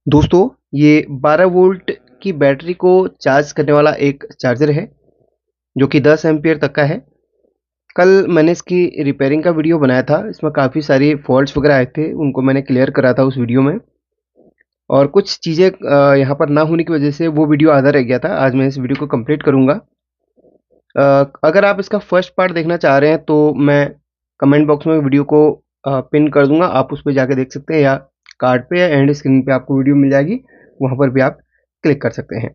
दोस्तों, ये 12 वोल्ट की बैटरी को चार्ज करने वाला एक चार्जर है, जो कि 10 एम्पीयर तक का है। कल मैंने इसकी रिपेयरिंग का वीडियो बनाया था, इसमें काफ़ी सारी फॉल्ट्स वगैरह आए थे, उनको मैंने क्लियर करा था उस वीडियो में। और कुछ चीज़ें यहाँ पर ना होने की वजह से वो वीडियो आधा रह गया था। आज मैं इस वीडियो को कंप्लीट करूँगा। अगर आप इसका फर्स्ट पार्ट देखना चाह रहे हैं तो मैं कमेंट बॉक्स में वीडियो को पिन कर दूँगा, आप उस पे जाके देख सकते हैं, या कार्ड पे या एंड स्क्रीन पे आपको वीडियो मिल जाएगी, वहाँ पर भी आप क्लिक कर सकते हैं।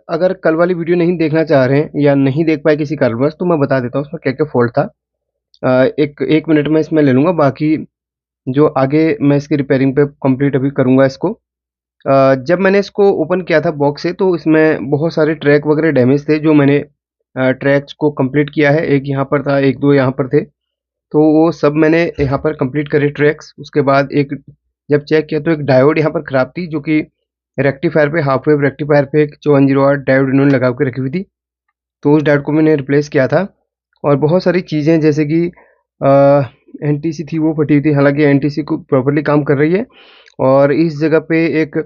अगर कल वाली वीडियो नहीं देखना चाह रहे हैं या नहीं देख पाए किसी कारणवश, तो मैं बता देता हूँ उसमें क्या-क्या फ़ॉल्ट था। एक मिनट में इसमें ले लूँगा, बाकी जो आगे मैं इसकी रिपेयरिंग पे कंप्लीट अभी करूँगा इसको। जब मैंने इसको ओपन किया था बॉक्स से, तो इसमें बहुत सारे ट्रैक वगैरह डैमेज थे, जो मैंने ट्रैक्स को कंप्लीट किया है। एक यहाँ पर था, 1-2 यहाँ पर थे, तो वो सब मैंने यहाँ पर कंप्लीट करे ट्रैक्स। उसके बाद एक जब चेक किया तो एक डायोड यहाँ पर खराब थी, जो कि रेक्टिफायर पे, हाफ वेव रेक्टिफायर पे एक 5408 डायोड इन्होंने लगा के रखी हुई थी, तो उस डायोड को मैंने रिप्लेस किया था। और बहुत सारी चीज़ें जैसे कि एनटीसी थी वो फटी हुई थी, हालांकि एनटीसी को प्रॉपर्ली काम कर रही है। और इस जगह पे एक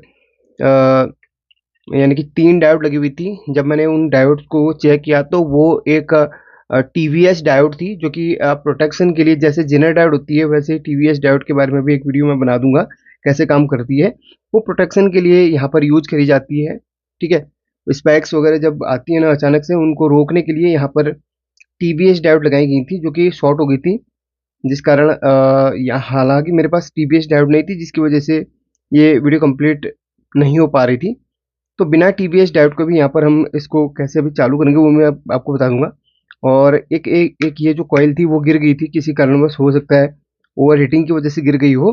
यानी कि 3 डायोड लगी हुई थी। जब मैंने उन डायोड को चेक किया तो वो एक टीवीएस डायोड थी, जो कि प्रोटेक्शन के लिए, जैसे जेनर डायोड होती है वैसे टीवीएस डायोड के बारे में भी एक वीडियो मैं बना दूंगा, कैसे काम करती है। वो प्रोटेक्शन के लिए यहाँ पर यूज करी जाती है, ठीक है। स्पैक्स वगैरह जब आती है ना अचानक से, उनको रोकने के लिए यहाँ पर टीवीएस डायोड लगाई गई थी, जो कि शॉर्ट हो गई थी, जिस कारण हालांकि मेरे पास टीवीएस डायोड नहीं थी, जिसकी वजह से ये वीडियो कंप्लीट नहीं हो पा रही थी। तो बिना टीवीएस डायोड को भी यहाँ पर हम इसको कैसे अभी चालू करेंगे, वो मैं आपको बता दूंगा। और एक ये जो कॉइल थी वो गिर गई थी किसी कारणवश, हो सकता है ओवर हीटिंग की वजह से गिर गई हो।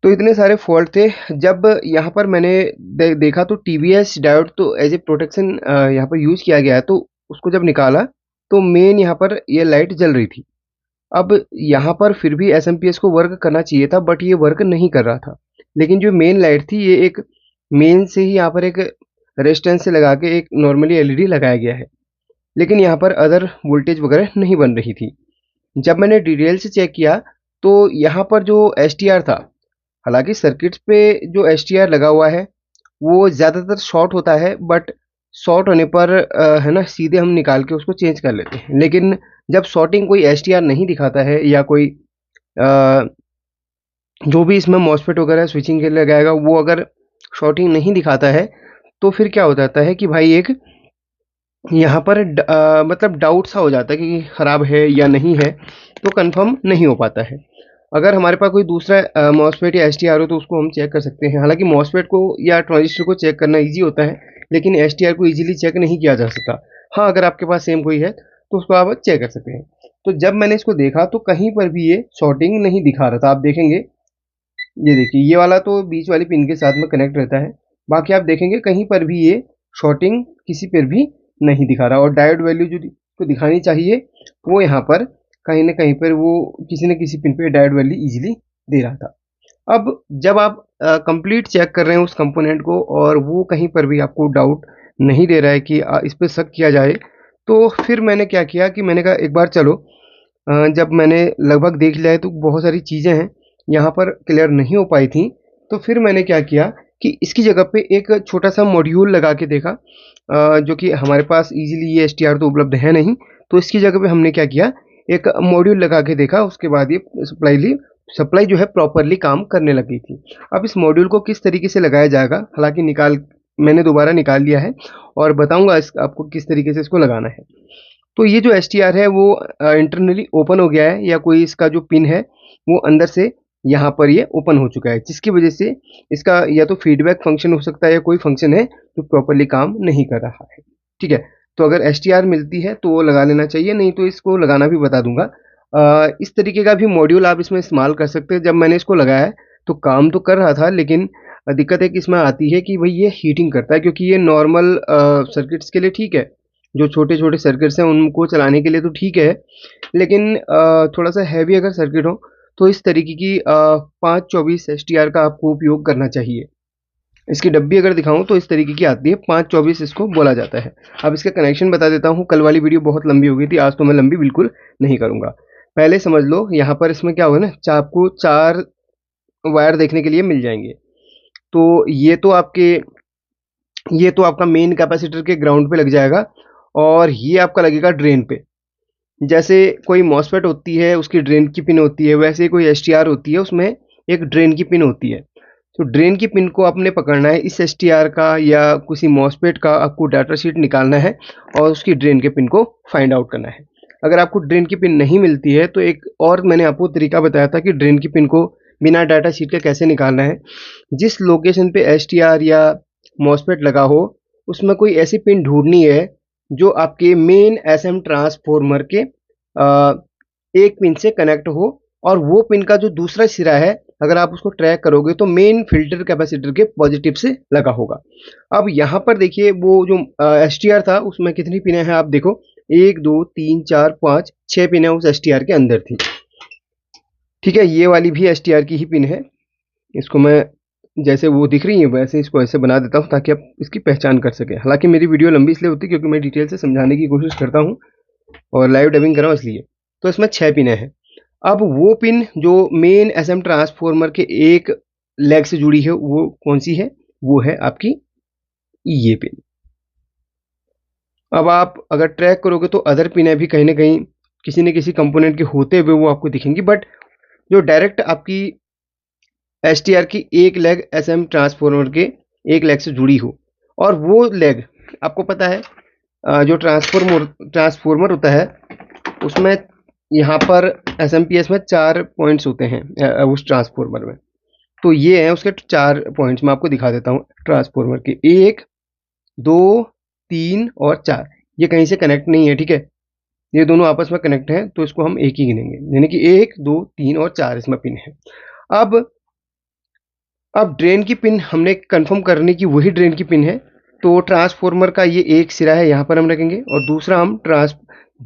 तो इतने सारे फॉल्ट थे। जब यहाँ पर मैंने देखा तो टीवीएस डायोड तो एज ए प्रोटेक्शन यहाँ पर यूज किया गया है, तो उसको जब निकाला तो मेन यहाँ पर ये लाइट जल रही थी। अब यहाँ पर फिर भी एसएमपीएस को वर्क करना चाहिए था, बट ये वर्क नहीं कर रहा था। लेकिन जो मेन लाइट थी, ये एक मेन से ही यहाँ पर एक रेजिस्टेंस से लगा के एक नॉर्मली एलईडी लगाया गया है, लेकिन यहाँ पर अदर वोल्टेज वगैरह नहीं बन रही थी। जब मैंने डिटेल से चेक किया तो यहाँ पर जो एसटीआर था, हालांकि सर्किट्स पे जो एसटीआर लगा हुआ है वो ज़्यादातर शॉर्ट होता है, बट शॉर्ट होने पर है ना, सीधे हम निकाल के उसको चेंज कर लेते हैं। लेकिन जब शॉर्टिंग कोई एसटीआर नहीं दिखाता है, या कोई अ, जो भी इसमें मॉसफेट वगैरह स्विचिंग के लिए लगाएगा वो अगर शॉर्टिंग नहीं दिखाता है, तो फिर क्या हो जाता है कि भाई एक यहाँ पर मतलब डाउट सा हो जाता है कि ख़राब है या नहीं है, तो कंफर्म नहीं हो पाता है। अगर हमारे पास कोई दूसरा मॉसफेट या एसटीआर हो तो उसको हम चेक कर सकते हैं। हालांकि मॉसफेट को या ट्रांजिस्टर को चेक करना इजी होता है, लेकिन एसटीआर को इजीली चेक नहीं किया जा सकता। हाँ, अगर आपके पास सेम कोई है तो उसको आप चेक कर सकते हैं। तो जब मैंने इसको देखा तो कहीं पर भी ये शॉर्टिंग नहीं दिखा रहा था। आप देखेंगे, ये देखिए, ये वाला तो बीच वाली पिन के साथ में कनेक्ट रहता है, बाकी आप देखेंगे कहीं पर भी ये शॉर्टिंग किसी पर भी नहीं दिखा रहा। और डायोड वैल्यू जो को दिखानी चाहिए, वो यहाँ पर कहीं ना कहीं पर वो किसी न किसी पिन पे डायोड वैल्यू इजीली दे रहा था। अब जब आप कंप्लीट चेक कर रहे हैं उस कंपोनेंट को, और वो कहीं पर भी आपको डाउट नहीं दे रहा है कि इस पर शक किया जाए, तो फिर मैंने क्या किया कि मैंने कहा एक बार चलो, जब मैंने लगभग देख लिया है तो बहुत सारी चीज़ें हैं यहाँ पर क्लियर नहीं हो पाई थी। तो फिर मैंने क्या किया कि इसकी जगह पे एक छोटा सा मॉड्यूल लगा के देखा, जो कि हमारे पास इजीली ये एसटीआर तो उपलब्ध है नहीं, तो इसकी जगह पे हमने क्या किया, एक मॉड्यूल लगा के देखा। उसके बाद ये सप्लाई जो है प्रॉपरली काम करने लगी थी। अब इस मॉड्यूल को किस तरीके से लगाया जाएगा, हालांकि मैंने दोबारा निकाल लिया है, और बताऊंगा आपको किस तरीके से इसको लगाना है। तो ये जो एसटीआर है वो इंटरनली ओपन हो गया है, या कोई इसका जो पिन है वो अंदर से यहाँ पर ये ओपन हो चुका है, जिसकी वजह से इसका या तो फीडबैक फंक्शन हो सकता है, या कोई फंक्शन है जो प्रॉपरली काम नहीं कर रहा है, ठीक है। तो अगर एसटीआर मिलती है तो वो लगा लेना चाहिए, नहीं तो इसको लगाना भी बता दूंगा। इस तरीके का भी मॉड्यूल आप इसमें इस्तेमाल कर सकते हैं। जब मैंने इसको लगाया तो काम तो कर रहा था, लेकिन दिक्कत एक इसमें आती है कि भाई ये हीटिंग करता है, क्योंकि ये नॉर्मल सर्किट्स के लिए ठीक है, जो छोटे छोटे सर्किट्स हैं उनको चलाने के लिए तो ठीक है, लेकिन थोड़ा सा हैवी अगर सर्किट हो तो इस तरीके की 524 एस टी आर का आपको उपयोग करना चाहिए। इसकी डब्बी अगर दिखाऊं तो इस तरीके की आती है, 524 इसको बोला जाता है। अब इसका कनेक्शन बता देता हूं, कल वाली वीडियो बहुत लंबी हो गई थी, आज तो मैं लंबी बिल्कुल नहीं करूंगा। पहले समझ लो, यहाँ पर इसमें क्या होगा ना, आपको 4 वायर देखने के लिए मिल जाएंगे। तो ये तो आपका मेन कैपेसिटर के ग्राउंड पे लग जाएगा और ये आपका लगेगा ड्रेन पे। जैसे कोई मॉसफेट होती है उसकी ड्रेन की पिन होती है, वैसे कोई एसटीआर होती है उसमें एक ड्रेन की पिन होती है। तो ड्रेन की पिन को आपने पकड़ना है, इस एसटीआर का या किसी मॉसफेट का आपको डाटा शीट निकालना है और उसकी ड्रेन के पिन को फाइंड आउट करना है। अगर आपको ड्रेन की पिन नहीं मिलती है तो एक और मैंने आपको तरीका बताया था कि ड्रेन की पिन को बिना डाटा शीट के कैसे निकालना है। जिस लोकेशन पे एसटीआर या मॉसफेट लगा हो उसमें कोई ऐसी पिन ढूंढनी है जो आपके मेन एसएम ट्रांसफॉर्मर के एक पिन से कनेक्ट हो, और वो पिन का जो दूसरा सिरा है अगर आप उसको ट्रैक करोगे तो मेन फिल्टर कैपेसिटर के पॉजिटिव से लगा होगा। अब यहाँ पर देखिए वो जो एसटीआर था उसमें कितनी पिनें हैं आप देखो, 1 2 3 4 5 6 पिनें उस एसटीआर के अंदर थी। ठीक है, ये वाली भी एसटीआर की ही पिन है। इसको मैं जैसे वो दिख रही है वैसे इसको ऐसे बना देता हूँ ताकि आप इसकी पहचान कर सकें। हालांकि मेरी वीडियो लंबी इसलिए होती है क्योंकि मैं डिटेल से समझाने की कोशिश करता हूँ और लाइव डबिंग कर रहा हूँ इसलिए। तो इसमें 6 पिनें हैं। अब वो पिन जो मेन एसएम ट्रांसफॉर्मर के एक लेग से जुड़ी है वो कौन सी है? वो है आपकी ये पिन। अब आप अगर ट्रैक करोगे तो अदर पिनें भी कहीं ना कहीं किसी न किसी कंपोनेंट के होते हुए वो आपको दिखेंगी, बट जो डायरेक्ट आपकी एसटीआर की एक लेग एसएम ट्रांसफॉर्मर के एक लेग से जुड़ी हो, और वो लेग आपको पता है जो ट्रांसफॉर्मर होता है उसमें यहाँ पर एसएमपीएस में 4 पॉइंट्स होते हैं उस ट्रांसफॉर्मर में। तो ये हैं उसके 4 पॉइंट्स, मैं आपको दिखा देता हूँ ट्रांसफॉर्मर के। 1 2 3 और 4 ये कहीं से कनेक्ट नहीं है, ठीक है, ये दोनों आपस में कनेक्ट हैं तो इसको हम एक ही गिनेंगे, यानी कि 1 2 3 और 4 इसमें पिन है। अब ड्रेन की पिन हमने कंफर्म करने की वही ड्रेन की पिन है, तो ट्रांसफॉर्मर का ये एक सिरा है यहाँ पर हम रखेंगे और दूसरा हम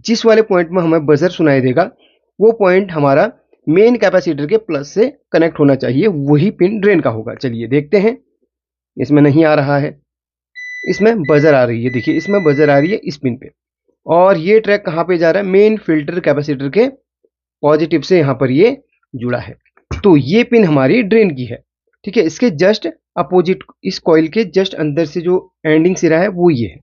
जिस वाले पॉइंट में हमें बजर सुनाई देगा वो पॉइंट हमारा मेन कैपेसिटर के प्लस से कनेक्ट होना चाहिए, वही पिन ड्रेन का होगा। चलिए देखते हैं, इसमें नहीं आ रहा है, इसमें बजर आ रही है, देखिए इसमें बजर आ रही है इस पिन पे, और ये ट्रैक कहाँ पे जा रहा है? मेन फिल्टर कैपेसिटर के पॉजिटिव से यहाँ पर ये जुड़ा है। तो ये पिन हमारी ड्रेन की है, ठीक है। इसके जस्ट अपोजिट इस कॉइल के जस्ट अंदर से जो एंडिंग सिरा है वो ये है,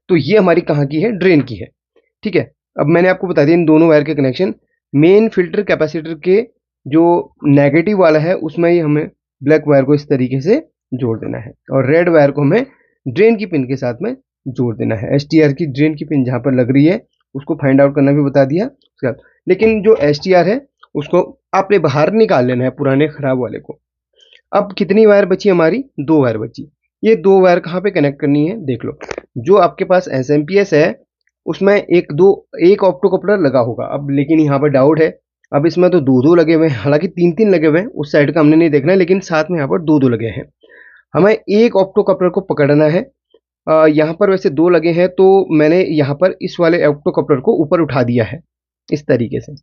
तो ये हमारी कहाँ की है? ड्रेन की है, ठीक है। अब मैंने आपको बता दिया इन दोनों वायर के कनेक्शन। मेन फिल्टर कैपेसिटर के जो नेगेटिव वाला है उसमें ही हमें ब्लैक वायर को इस तरीके से जोड़ देना है और रेड वायर को हमें ड्रेन की पिन के साथ में जोड़ देना है। एसटीआर की ड्रेन की पिन जहाँ पर लग रही है उसको फाइंड आउट करना भी बता दिया उसके बाद, लेकिन जो एसटीआर है उसको आपने बाहर निकाल लेना है, पुराने खराब वाले को। अब कितनी वायर बची हमारी? 2 वायर बची। ये 2 वायर कहाँ पे कनेक्ट करनी है देख लो। जो आपके पास एसएमपीएस है उसमें एक ऑप्टोकपलर लगा होगा, अब लेकिन यहाँ पर डाउट है। अब इसमें तो 2 लगे हुए हैं, हालांकि 3 लगे हुए हैं, उस साइड का हमने नहीं देखना है, लेकिन साथ में यहाँ पर 2 लगे हैं। हमें एक ऑप्टोकपलर को पकड़ना है। यहाँ पर वैसे 2 लगे हैं तो मैंने यहाँ पर इस वाले ऑप्टोकपलर को ऊपर उठा दिया है इस तरीके से।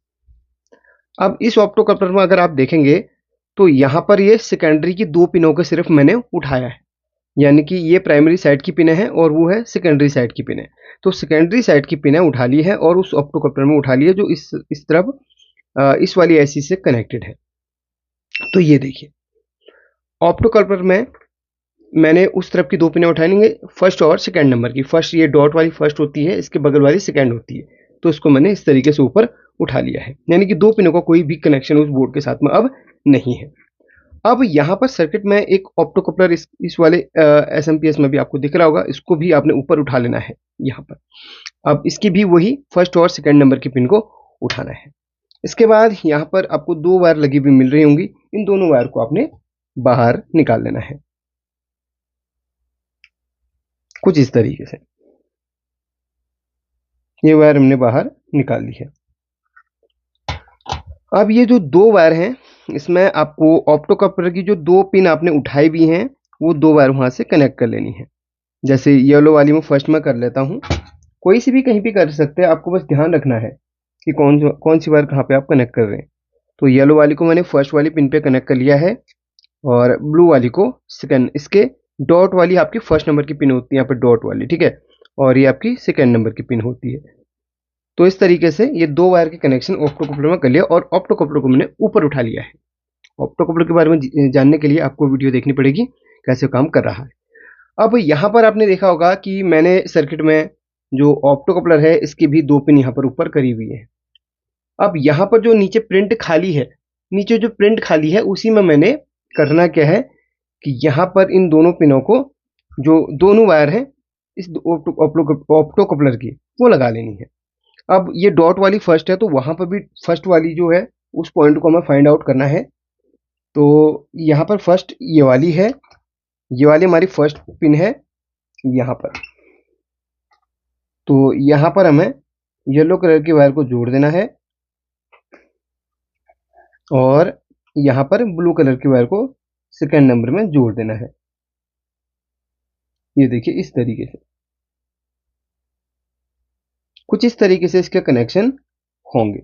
अब इस ऑप्टोकपलर में अगर आप देखेंगे तो यहाँ पर ये सेकेंडरी की 2 पिनों को सिर्फ मैंने उठाया है, यानी कि ये प्राइमरी साइड की पिन है और वो है सेकेंडरी साइड की पिन है। तो सेकेंडरी साइड की पिन उठा ली है और उस ऑप्टोकपलर में उठा ली है जो इस तरफ इस वाली एसी से कनेक्टेड है। तो ये देखिए ऑप्टोकपलर में मैंने उस तरफ की 2 पिनें उठाएंगे, फर्स्ट और सेकेंड नंबर की। फर्स्ट ये डॉट वाली फर्स्ट होती है, इसके बगल वाली सेकेंड होती है, तो इसको मैंने इस तरीके से ऊपर उठा लिया है, यानी कि 2 पिनों का कोई भी कनेक्शन उस बोर्ड के साथ में अब नहीं है। अब यहाँ पर सर्किट में एक ऑप्टोकपलर इस वाले एसएमपीएस में भी आपको दिख रहा होगा, इसको भी आपने ऊपर उठा लेना है यहाँ पर। अब इसकी भी वही फर्स्ट और सेकेंड नंबर की पिन को उठाना है। इसके बाद यहाँ पर आपको 2 वायर लगी हुई मिल रही होंगी, इन दोनों वायर को आपने बाहर निकाल लेना है कुछ इस तरीके से। ये वायर हमने बाहर निकाल ली है। अब ये जो 2 वायर हैं इसमें आपको ऑप्टोकपलर की जो 2 पिन आपने उठाई भी हैं वो 2 वायर वहां से कनेक्ट कर लेनी है। जैसे येलो वाली में फर्स्ट में कर लेता हूँ, कोई सी भी कहीं भी कर सकते हैं, आपको बस ध्यान रखना है कि कौन सी वायर कहाँ पे आप कनेक्ट कर रहे हैं। तो येलो वाली को मैंने फर्स्ट वाली पिन पे कनेक्ट कर लिया है और ब्लू वाली को सेकेंड। इसके डॉट वाली आपकी फर्स्ट नंबर की पिन होती है यहाँ पे डॉट वाली, ठीक है, और ये आपकी सेकेंड नंबर की पिन होती है। तो इस तरीके से ये 2 वायर के कनेक्शन ऑप्टोकपलर में कर लिया और ऑप्टोकपलर को मैंने ऊपर उठा लिया है। ऑप्टोकपलर के बारे में जानने के लिए आपको वीडियो देखनी पड़ेगी, कैसे काम कर रहा है। अब यहाँ पर आपने देखा होगा कि मैंने सर्किट में जो ऑप्टो कपलर है इसकी भी 2 पिन यहाँ पर ऊपर करी हुई है। अब यहाँ पर जो नीचे प्रिंट खाली है, नीचे जो प्रिंट खाली है उसी में मैंने करना क्या है कि यहाँ पर इन दोनों पिनों को, जो दोनों वायर हैं इस ऑप्टो कपलर की, वो लगा लेनी है। अब ये डॉट वाली फर्स्ट है तो वहाँ पर भी फर्स्ट वाली जो है उस पॉइंट को हमें फाइंड आउट करना है। तो यहाँ पर फर्स्ट ये वाली है, ये वाली हमारी फर्स्ट पिन है यहाँ पर। तो यहाँ पर हमें येलो कलर के वायर को जोड़ देना है और यहाँ पर ब्लू कलर के वायर को सेकेंड नंबर में जोड़ देना है। ये देखिए इस तरीके से, कुछ इस तरीके से इसके कनेक्शन होंगे।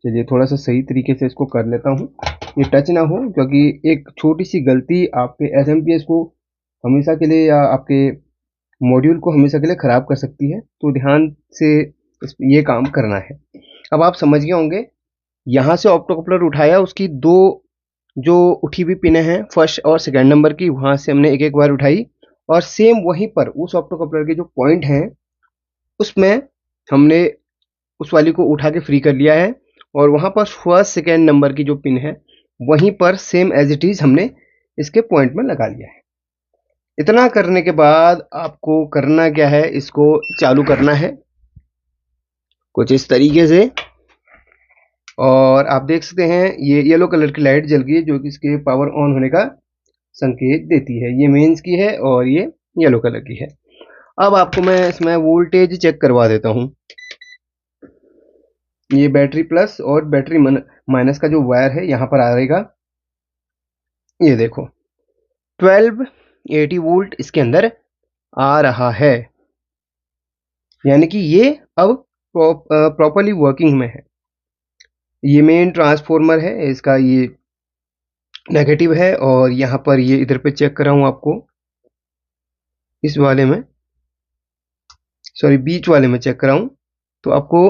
चलिए थोड़ा सा सही तरीके से इसको कर लेता हूँ, ये टच ना हो, क्योंकि एक छोटी सी गलती आपके एसएमपीएस को हमेशा के लिए या आपके मॉड्यूल को हमेशा के लिए ख़राब कर सकती है। तो ध्यान से ये काम करना है। अब आप समझ गए होंगे, यहाँ से ऑप्टो कपलर उठाया, उसकी 2 जो उठी हुई पिनें हैं फर्स्ट और सेकेंड नंबर की, वहाँ से हमने एक एक बार उठाई और सेम वहीं पर उस ऑप्टो कपलर के जो पॉइंट हैं उसमें हमने उस वाली को उठा के फ्री कर लिया है और वहाँ पर फर्स्ट सेकेंड नंबर की जो पिन है वहीं पर सेम एज इट इज़ हमने इसके पॉइंट में लगा लिया है। इतना करने के बाद आपको करना क्या है, इसको चालू करना है कुछ इस तरीके से। और आप देख सकते हैं ये येलो कलर की लाइट जल गई है जो कि इसके पावर ऑन होने का संकेत देती है। ये मेंस की है और ये येलो कलर की है। अब आपको मैं इसमें वोल्टेज चेक करवा देता हूँ। ये बैटरी प्लस और बैटरी माइनस का जो वायर है यहाँ पर आएगा, ये देखो 1280 वोल्ट इसके अंदर आ रहा है, यानी कि ये अब प्रॉपरली वर्किंग में है। ये मेन ट्रांसफॉर्मर है, इसका ये नेगेटिव है और यहाँ पर ये इधर पे चेक कर रहा हूँ आपको, इस वाले में, सॉरी बीच वाले में चेक कर रहा हूँ। तो आपको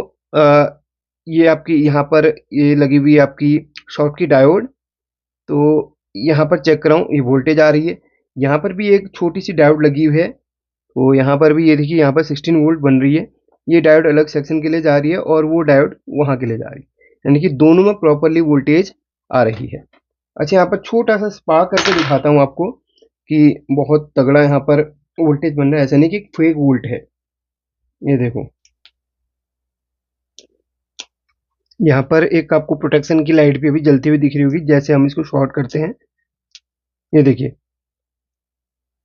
ये आपकी यहाँ पर ये लगी हुई है आपकी शॉर्ट की डायोड। तो यहाँ पर चेक कर रहा हूँ ये वोल्टेज आ रही है, यहाँ पर भी एक छोटी सी डायोड लगी हुई है। तो यहाँ पर भी ये देखिए यहाँ पर 16 वोल्ट बन रही है। ये डायोड अलग सेक्शन के लिए जा रही है और वो डायोड वहाँ के लिए जा रही है, यानी कि दोनों में प्रॉपरली वोल्टेज आ रही है। अच्छा यहाँ पर छोटा सा स्पार्क करके दिखाता हूँ आपको कि बहुत तगड़ा यहाँ पर वोल्टेज बन रहा है, ऐसा नहीं कि फेक वोल्ट है। ये देखो यहाँ पर एक आपको प्रोटेक्शन की लाइट भी अभी जलती हुई दिख रही होगी, जैसे हम इसको शॉर्ट करते हैं ये देखिए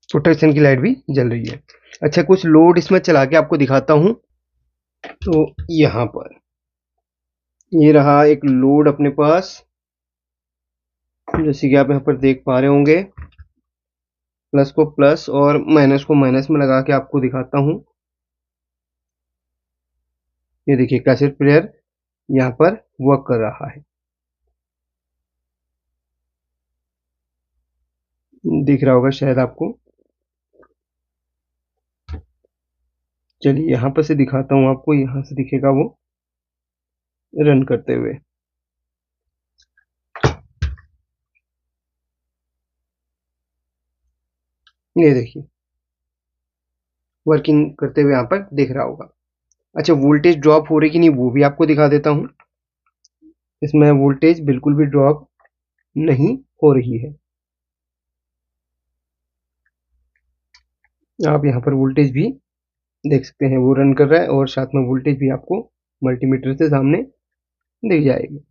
प्रोटेक्शन की लाइट भी जल रही है। अच्छा कुछ लोड इसमें चला के आपको दिखाता हूँ। तो यहाँ पर ये रहा एक लोड अपने पास, जैसे कि आप यहाँ पर देख पा रहे होंगे। प्लस को प्लस और माइनस को माइनस में लगा के आपको दिखाता हूँ। ये देखिए कैसेट प्लेयर यहाँ पर वर्क कर रहा है, दिख रहा होगा शायद आपको। चलिए यहाँ पर से दिखाता हूँ आपको, यहाँ से दिखेगा वो रन करते हुए। ये देखिए वर्किंग करते हुए यहाँ पर दिख रहा होगा। अच्छा वोल्टेज ड्रॉप हो रही कि नहीं वो भी आपको दिखा देता हूँ। इसमें वोल्टेज बिल्कुल भी ड्रॉप नहीं हो रही है। आप यहाँ पर वोल्टेज भी देख सकते हैं, वो रन कर रहा है और साथ में वोल्टेज भी आपको मल्टीमीटर से सामने दिख जाएगी।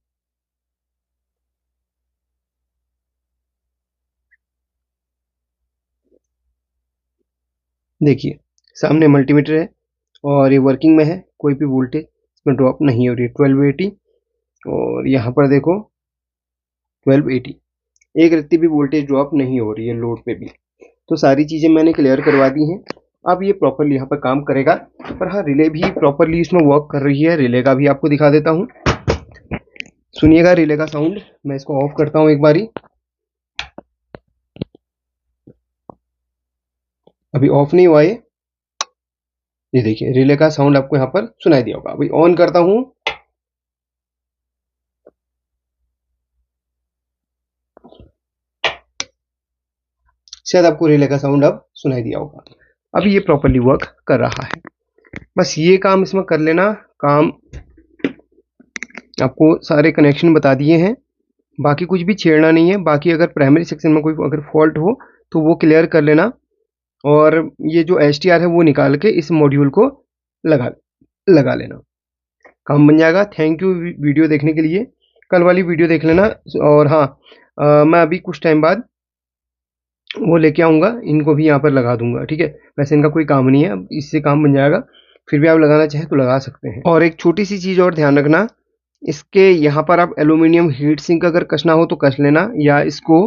देखिए सामने मल्टीमीटर है और ये वर्किंग में है, कोई भी वोल्टेज इसमें ड्रॉप नहीं हो रही है 1280। और यहाँ पर देखो 1280, एक रत्ती भी वोल्टेज ड्रॉप नहीं हो रही है लोड पे भी। तो सारी चीज़ें मैंने क्लियर करवा दी हैं। अब ये प्रॉपरली यहाँ पर काम करेगा। पर हाँ रिले भी प्रॉपरली इसमें वर्क कर रही है, रिले का भी आपको दिखा देता हूँ। सुनिएगा रिले का साउंड, मैं इसको ऑफ करता हूँ एक बारी। अभी ऑफ नहीं हुआ ये देखिए रिले का साउंड आपको यहाँ पर सुनाई दिया होगा। अभी ऑन करता हूँ, शायद आपको रिले का साउंड अब सुनाई दिया होगा। अब ये प्रॉपरली वर्क कर रहा है। बस ये काम इसमें कर लेना। काम आपको सारे कनेक्शन बता दिए हैं, बाकी कुछ भी छेड़ना नहीं है। बाकी अगर प्राइमरी सेक्शन में कोई अगर फॉल्ट हो तो वो क्लियर कर लेना, और ये जो एसटीआर है वो निकाल के इस मॉड्यूल को लगा लेना, काम बन जाएगा। थैंक यू वीडियो देखने के लिए। कल वाली वीडियो देख लेना। और हाँ, मैं अभी कुछ टाइम बाद वो लेके आऊँगा, इनको भी यहाँ पर लगा दूंगा, ठीक है। वैसे इनका कोई काम नहीं है, अब इससे काम बन जाएगा। फिर भी आप लगाना चाहें तो लगा सकते हैं। और एक छोटी सी चीज़ और ध्यान रखना, इसके यहाँ पर आप एल्यूमिनियम हीट सिंक अगर कसना हो तो कस लेना, या इसको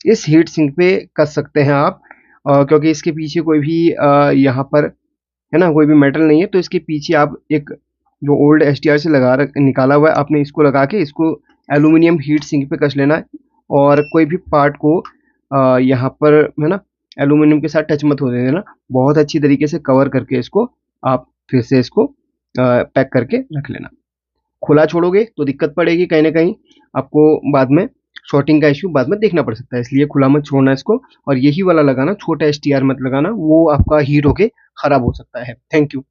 इस हीट सिंक पे कस सकते हैं आप, क्योंकि इसके पीछे कोई भी यहाँ पर है ना, कोई भी मेटल नहीं है, तो इसके पीछे आप एक जो ओल्ड एसटीआर से निकाला हुआ है, आपने इसको लगा के इसको एल्यूमिनियम हीट सिंक पे कस लेना है। और कोई भी पार्ट को यहाँ पर है ना एल्यूमिनियम के साथ टच मत होने देना। बहुत अच्छी तरीके से कवर करके इसको आप फिर से इसको पैक करके रख लेना। खुला छोड़ोगे तो दिक्कत पड़ेगी, कहीं ना कहीं आपको बाद में शॉर्टिंग का इश्यू बाद में देखना पड़ सकता है, इसलिए खुला मत छोड़ना इसको। और यही वाला लगाना, छोटा एसटीआर मत लगाना, वो आपका हीट होके खराब हो सकता है। Thank you.